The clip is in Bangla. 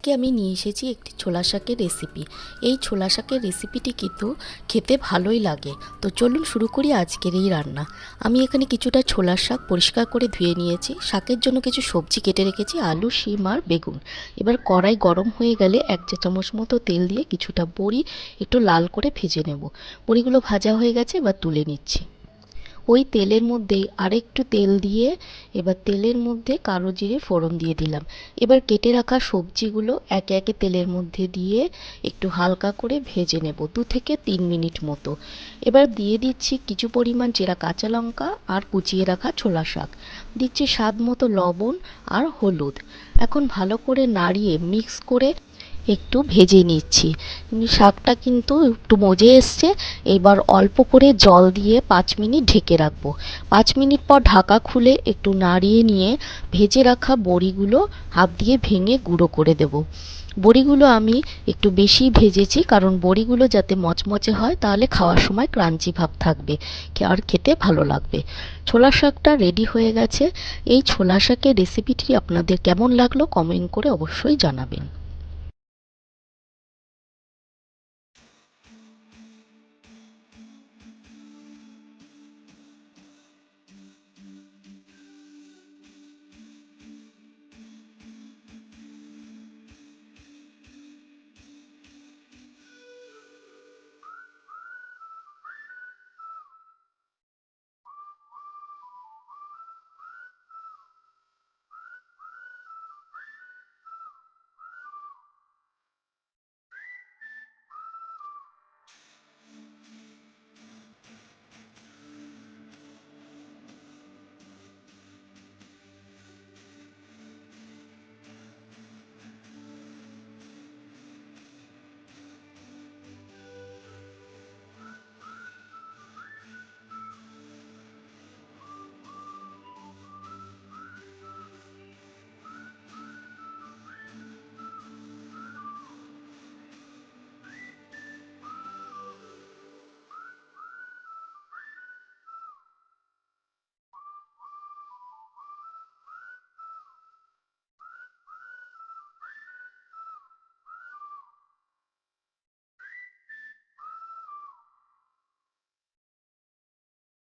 আজকে আমি নিয়ে এসেছি একটি ছোলা শাকের রেসিপি। এই ছোলা শাকের রেসিপিটি কিন্তু খেতে ভালোই লাগে। তো চলুন শুরু করি আজকের এই রান্না। আমি এখানে কিছুটা ছোলার শাক পরিষ্কার করে ধুয়ে নিয়েছি। শাকের জন্য কিছু সবজি কেটে রেখেছি, আলু, শিম আর বেগুন। এবার কড়াই গরম হয়ে গেলে 1 চা চামচ মতো তেল দিয়ে কিছুটা বড়ি একটু লাল করে ভেজে নেব। বড়িগুলো ভাজা হয়ে গেছে, এবার তুলে নিচ্ছি। ওই তেলের মধ্যেই আরেকটু তেল দিয়ে এবার তেলের মধ্যে কালো জিরে ফোড়ন দিয়ে দিলাম। এবার কেটে রাখা সবজিগুলো একে একে তেলের মধ্যে দিয়ে একটু হালকা করে ভেজে নেব 2 থেকে 3 মিনিট মতো। এবার দিয়ে দিচ্ছি কিছু পরিমাণ চেরা কাঁচা লঙ্কা আর কুচিয়ে রাখা ছোলা শাক। দিচ্ছি স্বাদ মতো লবণ আর হলুদ। এখন ভালো করে নাড়িয়ে মিক্স করে একটু ভেজে নিচ্ছি। শাকটা কিন্তু একটু মজে এসছে। এবার অল্প করে জল দিয়ে 5 মিনিট ঢেকে রাখবো। 5 মিনিট পর ঢাকা খুলে একটু নাড়িয়ে নিয়ে ভেজে রাখা বড়িগুলো হাত দিয়ে ভেঙে গুঁড়ো করে দেব। বড়িগুলো আমি একটু বেশি ভেজেছি, কারণ বড়িগুলো যাতে মচমচে হয়, তাহলে খাওয়ার সময় ক্রাঞ্চি ভাব থাকবে আর খেতে ভালো লাগবে। ছোলা শাকটা রেডি হয়ে গেছে। এই ছোলা শাকের রেসিপিটি আপনাদের কেমন লাগলো কমেন্ট করে অবশ্যই জানাবেন।